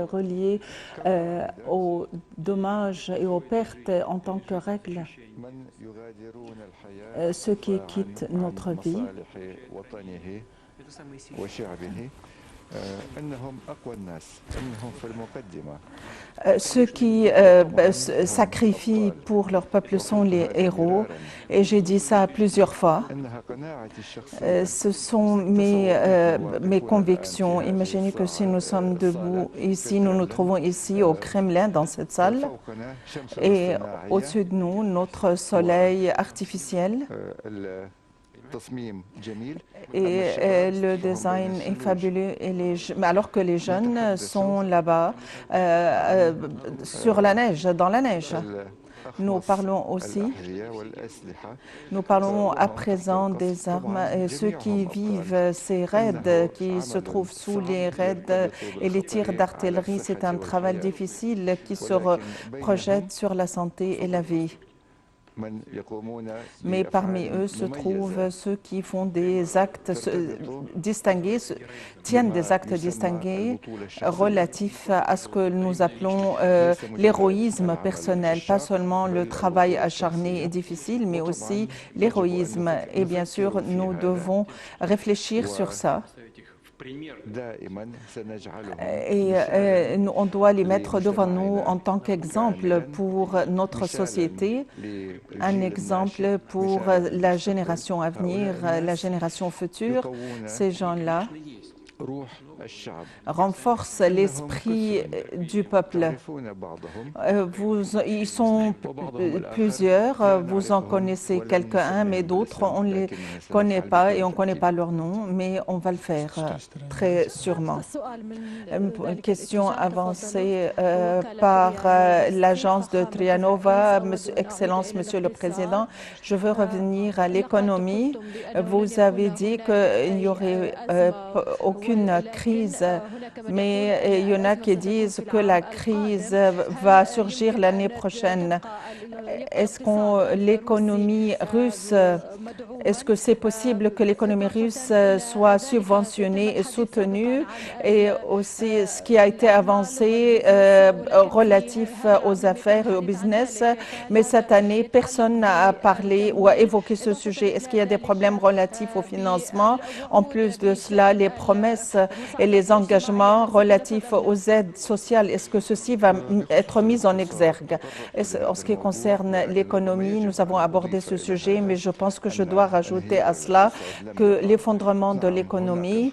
reliés aux dommages et aux pertes en tant que règle. Ceux qui quittent notre vie ceux qui sacrifient pour leur peuple sont les héros, et j'ai dit ça plusieurs fois. Ce sont mes convictions. Imaginez que si nous sommes debout ici, nous nous trouvons ici au Kremlin, dans cette salle, et au-dessus de nous, notre soleil artificiel. Et le design est fabuleux, alors que les jeunes sont là-bas sur la neige, dans la neige. Nous parlons à présent des armes. Et ceux qui vivent ces raids, qui se trouvent sous les raids et les tirs d'artillerie, c'est un travail difficile qui se projette sur la santé et la vie. Mais parmi eux se trouvent ceux qui font des actes distingués, tiennent des actes distingués relatifs à ce que nous appelons l'héroïsme personnel, pas seulement le travail acharné et difficile, mais aussi l'héroïsme. Et bien sûr, nous devons réfléchir sur ça. Et on doit les mettre devant nous en tant qu'exemple pour notre société, un exemple pour la génération à venir, la génération future. Ces gens-là renforcent l'esprit du peuple. Ils sont plusieurs, vous en connaissez quelques-uns, mais d'autres, on ne les connaît pas et on ne connaît pas leur nom, mais on va le faire très sûrement. Une question avancée par l'agence de Trianova. Excellence, Monsieur le Président, je veux revenir à l'économie. Vous avez dit qu'il n'y aurait aucune crise, mais il y en a qui disent que la crise va surgir l'année prochaine. Est-ce que l'économie russe, est-ce que c'est possible que l'économie russe soit subventionnée et soutenue, et aussi ce qui a été avancé relatif aux affaires et au business, mais cette année, personne n'a parlé ou a évoqué ce sujet. Est-ce qu'il y a des problèmes relatifs au financement? En plus de cela, les promesses et les engagements relatifs aux aides sociales, est-ce que ceci va être mis en exergue? En ce qui concerne l'économie, nous avons abordé ce sujet, mais je pense que je dois rajouter à cela que l'effondrement de l'économie,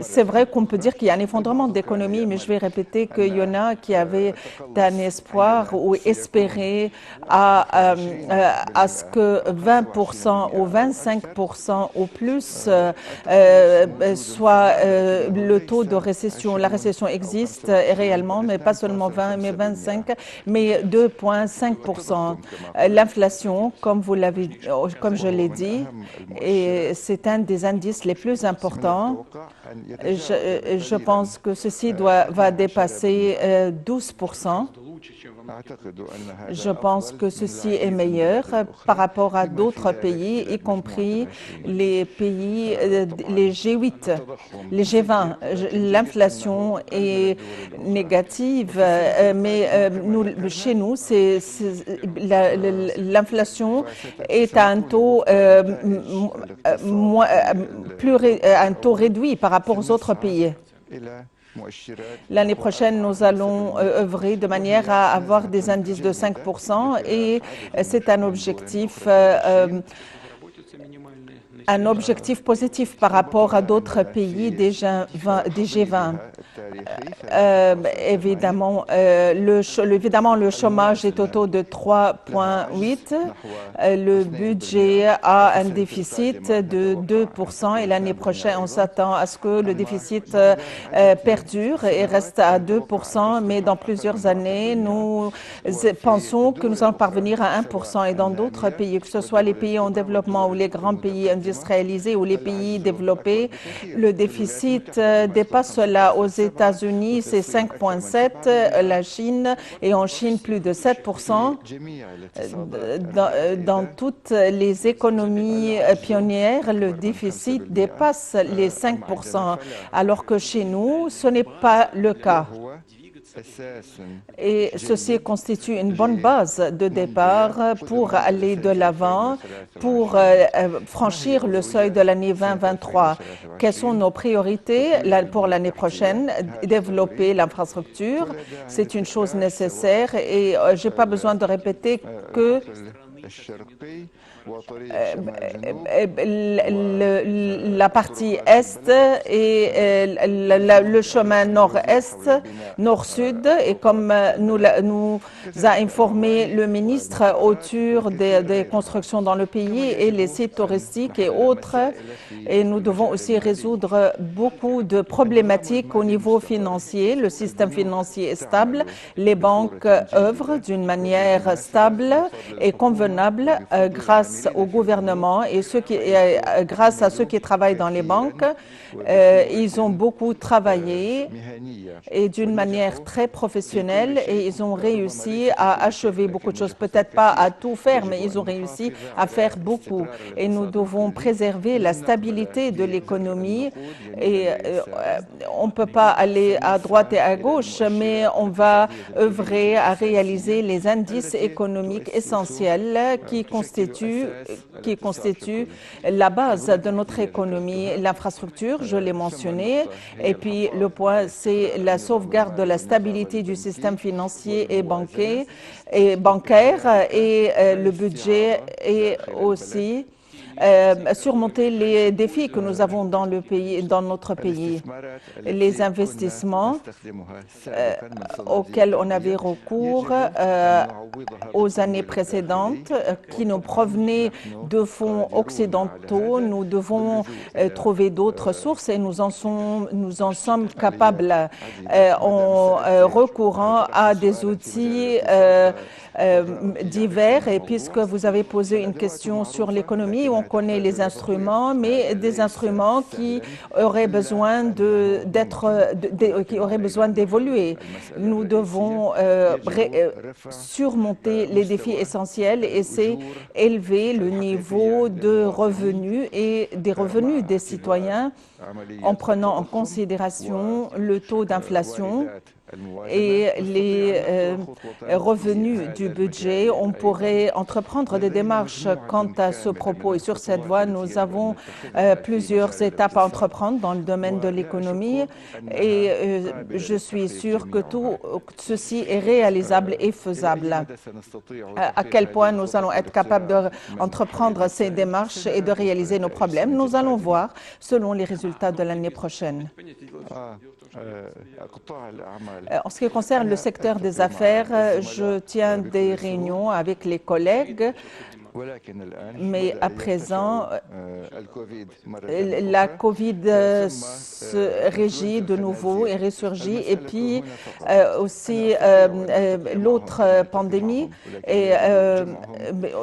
c'est vrai qu'on peut dire qu'il y a un effondrement de l'économie, mais je vais répéter qu'il y en a qui avaient un espoir ou espéraient à ce que 20% ou 25% au plus soit le taux de récession. La récession existe réellement, mais pas seulement 20, mais 25, mais 2,5%. L'inflation, comme je l'ai dit, et c'est un des indices les plus importants. Je pense que ceci va dépasser 12%. Je pense que ceci est meilleur par rapport à d'autres pays, y compris les pays, les G8, les G20. L'inflation est négative, mais chez nous, l'inflation est à un taux, un taux réduit par rapport aux autres pays. L'année prochaine, nous allons œuvrer de manière à avoir des indices de 5% et c'est un objectif positif par rapport à d'autres pays des G20. Évidemment, le chômage est au taux de 3,8. Le budget a un déficit de 2% et l'année prochaine, on s'attend à ce que le déficit perdure et reste à 2%, mais dans plusieurs années, nous pensons que nous allons parvenir à 1%. Et dans d'autres pays, que ce soit les pays en développement ou les grands pays industrialisés ou les pays développés, le déficit dépasse cela aux États-Unis, c'est 5,7, la Chine, et en Chine, plus de 7%. Dans toutes les économies pionnières, le déficit dépasse les 5%, alors que chez nous, ce n'est pas le cas. Et ceci constitue une bonne base de départ pour aller de l'avant, pour franchir le seuil de l'année 2023. Quelles sont nos priorités pour l'année prochaine? Développer l'infrastructure, c'est une chose nécessaire et je n'ai pas besoin de répéter que la partie Est et le chemin Nord-Est, Nord-Sud, et comme nous a informé le ministre autour des constructions dans le pays et les sites touristiques et autres, et nous devons aussi résoudre beaucoup de problématiques au niveau financier. Le système financier est stable, les banques œuvrent d'une manière stable et convenable grâce au gouvernement et grâce à ceux qui travaillent dans les banques. Ils ont beaucoup travaillé et d'une manière très professionnelle et ils ont réussi à achever beaucoup de choses. Peut-être pas à tout faire, mais ils ont réussi à faire beaucoup. Et nous devons préserver la stabilité de l'économie et on ne peut pas aller à droite et à gauche, mais on va œuvrer à réaliser les indices économiques essentiels qui constituent la base de notre économie. L'infrastructure, je l'ai mentionné, et puis le point, c'est la sauvegarde de la stabilité du système financier et bancaire, et le budget et aussi surmonter les défis que nous avons dans notre pays. Les investissements auxquels on avait recours aux années précédentes, qui nous provenaient de fonds occidentaux, nous devons trouver d'autres sources et nous en sommes capables en recourant à des outils divers. Et puisque vous avez posé une question sur l'économie, on connaît les instruments, mais des instruments qui auraient besoin d'évoluer. Nous devons surmonter les défis essentiels et c'est élever le niveau de revenus et des revenus des citoyens en prenant en considération le taux d'inflation et les revenus du budget. On pourrait entreprendre des démarches quant à ce propos et sur cette voie, nous avons plusieurs étapes à entreprendre dans le domaine de l'économie et je suis sûre que tout ceci est réalisable et faisable. À quel point nous allons être capables d'entreprendre ces démarches et de réaliser nos problèmes, nous allons voir selon les résultats de l'année prochaine. En ce qui concerne le secteur des affaires, je tiens des réunions avec les collègues, mais à présent, la COVID se régit de nouveau et ressurgit, et puis aussi l'autre pandémie, et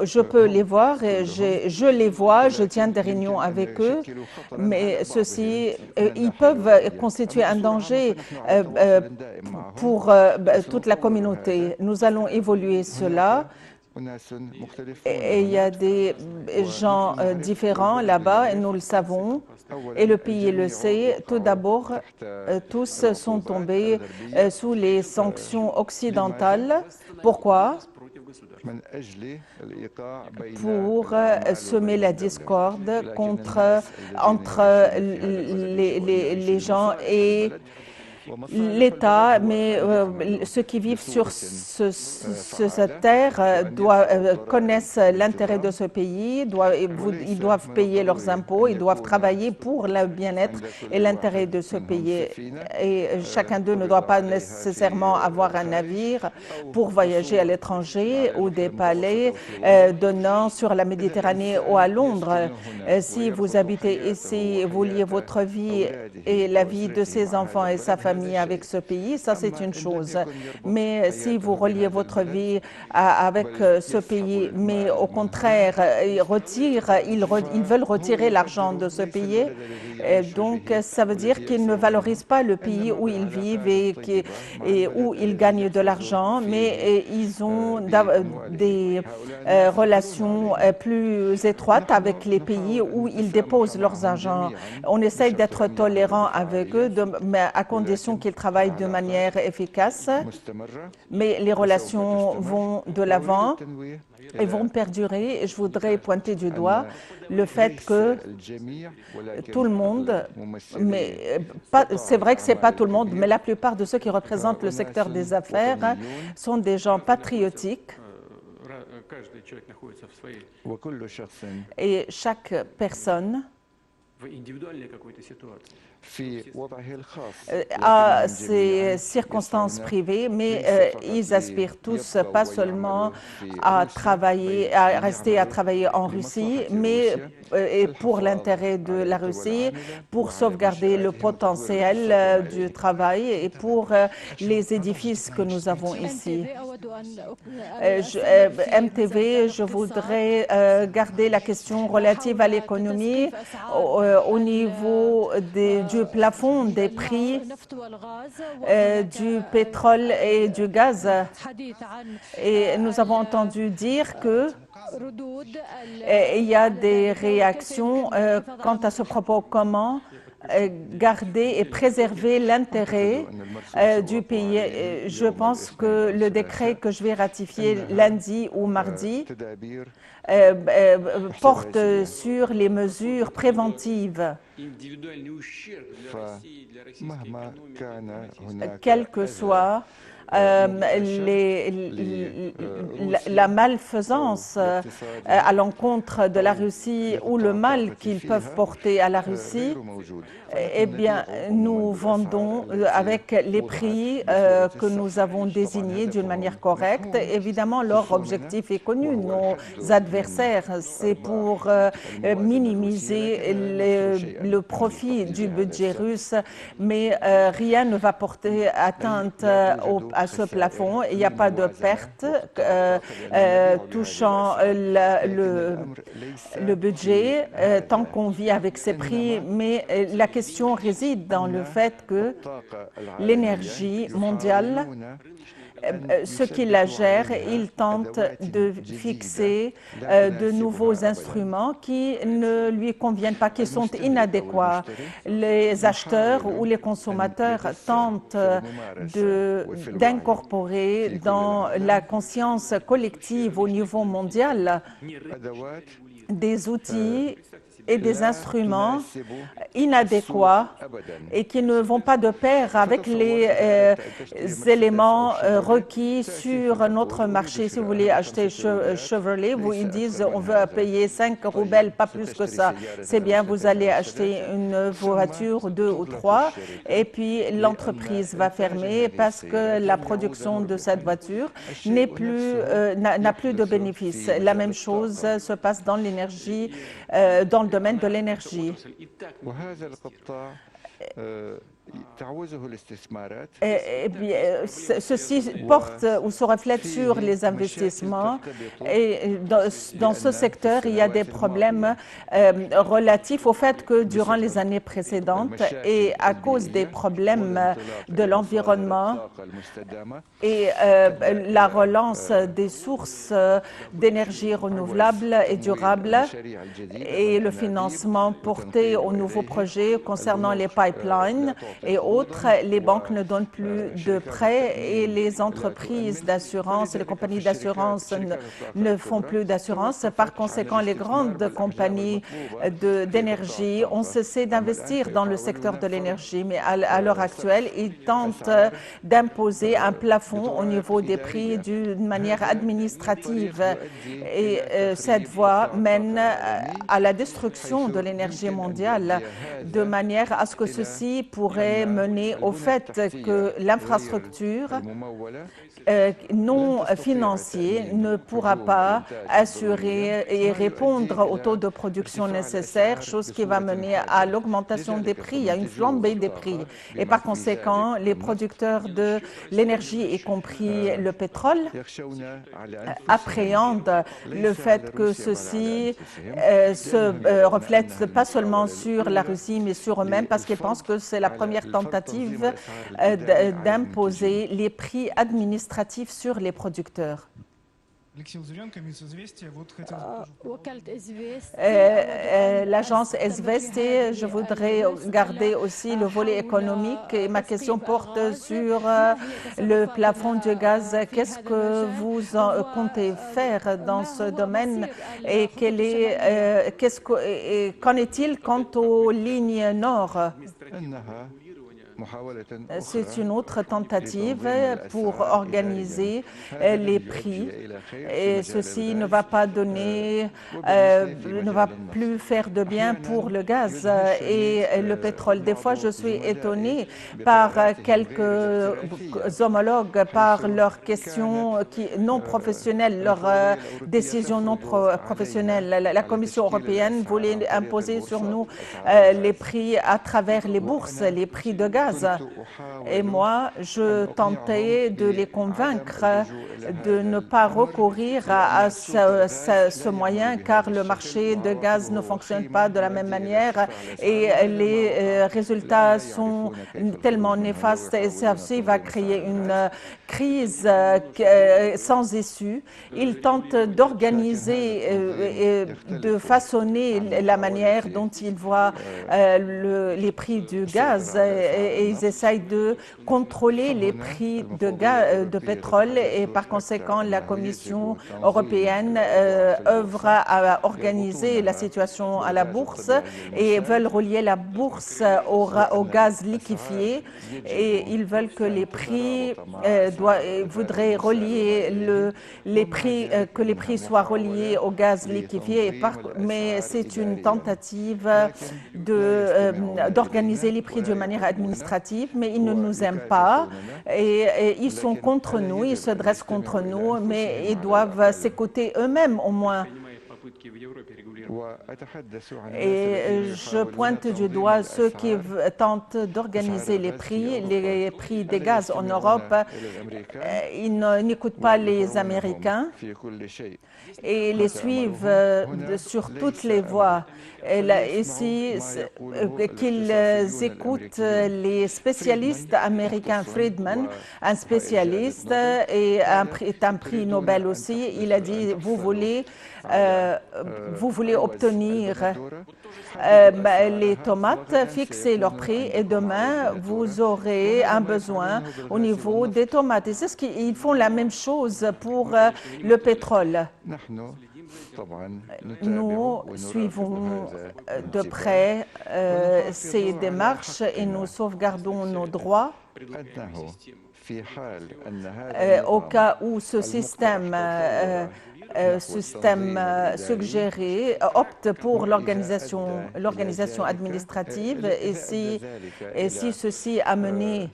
je peux les voir, et je les vois, je tiens des réunions avec eux, mais ceux-ci, ils peuvent constituer un danger pour toute la communauté. Nous allons évoluer cela. Et il y a des gens différents là-bas, et nous le savons, et le pays le sait. Tout d'abord, tous sont tombés sous les sanctions occidentales. Pourquoi? Pour semer la discorde entre les gens et l'État, mais ceux qui vivent sur cette terre connaissent l'intérêt de ce pays, ils doivent payer leurs impôts, ils doivent travailler pour le bien-être et l'intérêt de ce pays. Et chacun d'eux ne doit pas nécessairement avoir un navire pour voyager à l'étranger ou des palais donnant sur la Méditerranée ou à Londres. Si vous habitez ici, vous liez votre vie et la vie de ses enfants et sa famille famille avec ce pays, ça c'est une chose. Mais si vous reliez votre vie avec ce pays, mais au contraire, ils veulent retirer l'argent de ce pays, donc ça veut dire qu'ils ne valorisent pas le pays où ils vivent et où ils gagnent de l'argent, mais ils ont des relations plus étroites avec les pays où ils déposent leurs argent. On essaye d'être tolérant avec eux, mais à condition qu'ils travaillent de manière efficace. Mais les relations vont de l'avant et vont perdurer. Et je voudrais pointer du doigt le fait que tout le monde, mais c'est vrai que ce n'est pas tout le monde, mais la plupart de ceux qui représentent le secteur des affaires sont des gens patriotiques. Et chaque personne à ses circonstances privées, mais ils aspirent tous pas seulement à rester à travailler en Russie, mais pour l'intérêt de la Russie, pour sauvegarder le potentiel du travail et pour les édifices que nous avons ici. MTV, je voudrais garder la question relative à l'économie au niveau du plafond des prix du pétrole et du gaz. Et nous avons entendu dire que il y a des réactions quant à ce propos. Comment garder et préserver l'intérêt du pays. Je pense que le décret que je vais ratifier lundi ou mardi porte sur les mesures préventives. Quelle que soit la malfaisance à l'encontre de la Russie ou le mal qu'ils peuvent porter à la Russie, eh bien, nous vendons avec les prix que nous avons désignés d'une manière correcte. Évidemment, leur objectif est connu. Nos adversaires, c'est pour minimiser le profit du budget russe, mais rien ne va porter atteinte à ce plafond. Il n'y a pas de perte touchant le budget tant qu'on vit avec ces prix, mais la question réside dans le fait que l'énergie mondiale, ceux qui la gèrent, ils tentent de fixer de nouveaux instruments qui ne lui conviennent pas, qui sont inadéquats. Les acheteurs ou les consommateurs tentent d'incorporer dans la conscience collective au niveau mondial des outils et des instruments inadéquats et qui ne vont pas de pair avec les éléments requis sur notre marché. Si vous voulez acheter Chevrolet, ils disent on veut payer 5 roubles, pas plus que ça. C'est bien, vous allez acheter une voiture, 2 ou 3, et puis l'entreprise va fermer parce que la production de cette voiture n'a plus de bénéfices. La même chose se passe dans l'énergie, dans le domaine de l'énergie. Ceci porte ou se reflète sur les investissements et dans ce secteur, il y a des problèmes relatifs au fait que durant les années précédentes et à cause des problèmes de l'environnement et la relance des sources d'énergie renouvelable et durable et le financement porté aux nouveaux projets concernant les pipelines et autres, les banques ne donnent plus de prêts et les entreprises d'assurance, les compagnies d'assurance ne font plus d'assurance. Par conséquent, les grandes compagnies d'énergie ont cessé d'investir dans le secteur de l'énergie, mais à l'heure actuelle, ils tentent d'imposer un plafond au niveau des prix d'une manière administrative. Et cette voie mène à la destruction de l'énergie mondiale de manière à ce que ceci pourrait pourrait mener au fait que l'infrastructure non financier ne pourra pas assurer et répondre au taux de production nécessaire, chose qui va mener à l'augmentation des prix, à une flambée des prix. Et par conséquent, les producteurs de l'énergie, y compris le pétrole, appréhendent le fait que ceci se reflète pas seulement sur la Russie, mais sur eux-mêmes, parce qu'ils pensent que c'est la première tentative d'imposer les prix administratifs sur les producteurs. L'agence Izvestia, je voudrais garder aussi le volet économique et ma question porte sur le plafond du gaz. Qu'est-ce que vous comptez faire dans ce domaine et qu'en est-il quant aux lignes nord? C'est une autre tentative pour organiser les prix et ceci ne va pas donner, ne va plus faire de bien pour le gaz et le pétrole. Des fois, je suis étonnée par quelques homologues, par leurs questions non professionnelles, leurs décisions non professionnelles. La Commission européenne voulait imposer sur nous les prix à travers les bourses, les prix de gaz. Et moi, je tentais de les convaincre de ne pas recourir à ce moyen car le marché de gaz ne fonctionne pas de la même manière et les résultats sont tellement néfastes et ceci va créer une crise sans issue. Ils tentent d'organiser et de façonner la manière dont ils voient les prix du gaz et ils essayent de contrôler les prix de pétrole et par conséquent la Commission européenne œuvre à organiser la situation à la bourse et veulent relier la bourse au gaz liquéfié et ils veulent que les prix voudraient relier que les prix soient reliés au gaz liquéfié mais c'est une tentative d'organiser les prix de manière administrative, mais ils ne nous aiment pas et ils sont contre nous, ils se dressent contre nous, mais ils doivent s'écouter eux-mêmes au moins. Et je pointe du doigt ceux qui tentent d'organiser les prix des gaz en Europe. Ils n'écoutent pas les Américains et les suivent sur toutes les voies. Ici, qu'ils écoutent les spécialistes américains. Friedman, un spécialiste et est un prix Nobel aussi, il a dit vous voulez obtenir les tomates, fixer leur prix et demain vous aurez un besoin au niveau des tomates. Et c'est ce qu'ils font la même chose pour le pétrole. Nous suivons de près ces démarches et nous sauvegardons nos droits. Au cas où ce système suggéré opte pour l'organisation administrative et si ceci a mené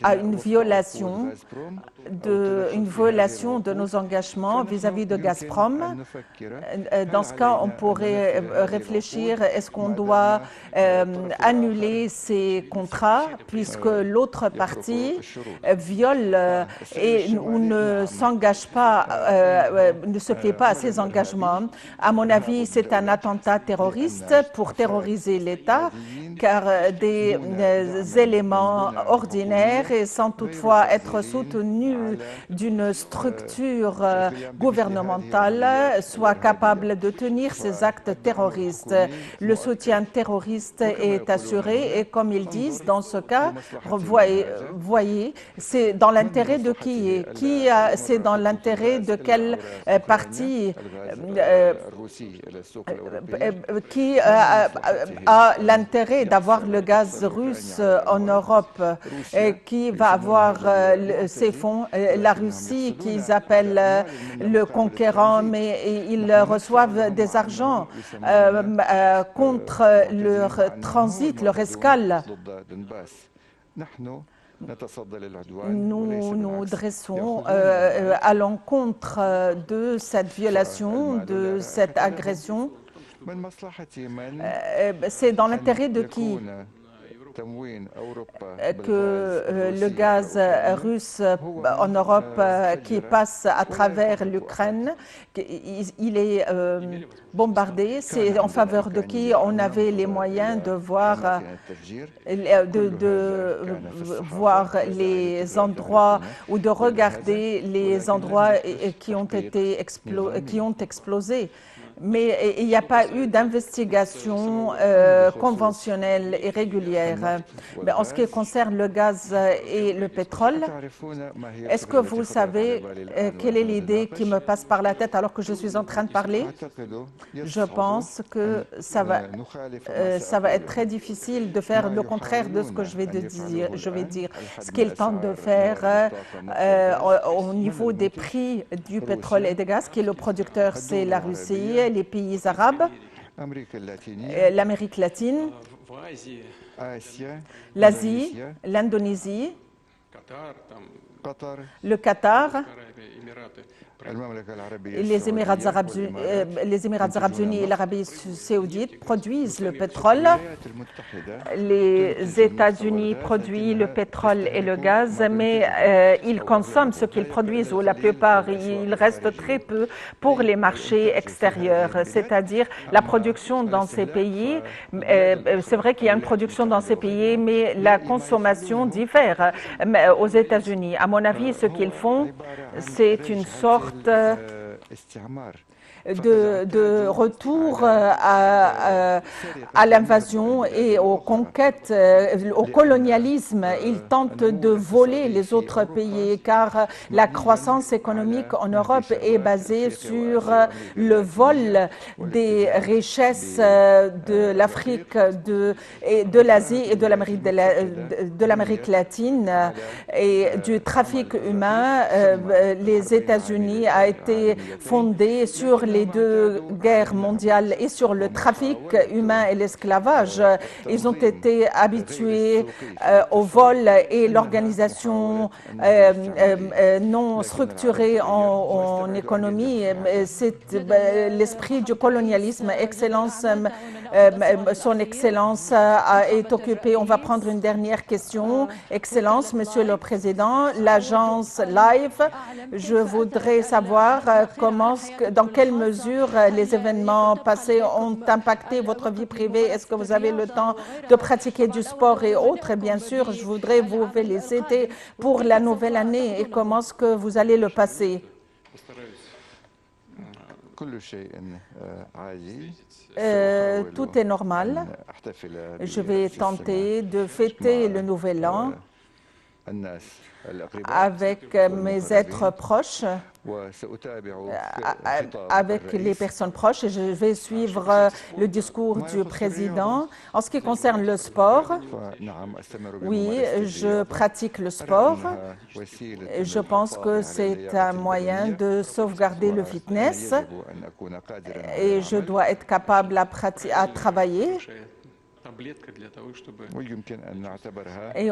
à une violation de nos engagements vis-à-vis de Gazprom. Dans ce cas, on pourrait réfléchir, est-ce qu'on doit annuler ces contrats puisque l'autre partie viole ou ne s'engage pas, ne se plaît pas à ses engagements. À mon avis, c'est un attentat terroriste pour terroriser l'État car des éléments ordinaires et sans toutefois être soutenus d'une structure gouvernementale soient capables de tenir ces actes terroristes. Le soutien terroriste est assuré et comme ils disent, dans ce cas, voyez, c'est dans l'intérêt de c'est dans l'intérêt de quel parti qui a l'intérêt d'avoir le gaz russe en Europe qui va avoir ces fonds. La Russie, qu'ils appellent le conquérant, mais ils reçoivent des argents contre leur transit, leur escale. Nous nous dressons à l'encontre de cette violation, de cette agression. C'est dans l'intérêt de qui que le gaz russe en Europe qui passe à travers l'Ukraine, il est bombardé. C'est en faveur de qui on avait les moyens de voir les endroits ou de regarder les endroits qui ont explosé. Mais il n'y a pas eu d'investigation conventionnelle et régulière. Mais en ce qui concerne le gaz et le pétrole, est-ce que vous savez quelle est l'idée qui me passe par la tête alors que je suis en train de parler? Je pense que ça va être très difficile de faire le contraire de ce que je vais dire. Ce qu'ils tentent de faire au niveau des prix du pétrole et du gaz, qui est le producteur, c'est la Russie, les pays arabes, l'Amérique latine, l'Asie, l'Indonésie, le Qatar, les Émirats arabes unis et l'Arabie saoudite produisent le pétrole. Les États-Unis produisent le pétrole et le gaz, mais ils consomment ce qu'ils produisent, ou la plupart. Il reste très peu pour les marchés extérieurs, c'est-à-dire la production dans ces pays. C'est vrai qu'il y a une production dans ces pays, mais la consommation diffère aux États-Unis. À mon avis, ce qu'ils font, c'est une sorte de retour à l'invasion et aux conquêtes, au colonialisme. Ils tentent de voler les autres pays car la croissance économique en Europe est basée sur le vol des richesses de l'Afrique, de l'Asie et de l'Amérique latine et du trafic humain. Les États-Unis a été fondé sur les deux guerres mondiales et sur le trafic humain et l'esclavage. Ils ont été habitués au vol et l'organisation non structurée en économie. C'est l'esprit du colonialisme. Son Excellence est occupée. On va prendre une dernière question. Excellence, Monsieur le Président, l'agence LIFE, je voudrais savoir dans quelle mesure les événements passés ont impacté votre vie privée. Est-ce que vous avez le temps de pratiquer du sport et autres? Et bien sûr, je voudrais vous féliciter pour la nouvelle année et comment est-ce que vous allez le passer? Tout est normal. Je vais tenter de fêter le nouvel an avec mes êtres proches, avec les personnes proches, et je vais suivre le discours du président. En ce qui concerne le sport, oui, je pratique le sport. Je pense que c'est un moyen de sauvegarder le fitness et je dois être capable à travailler. Et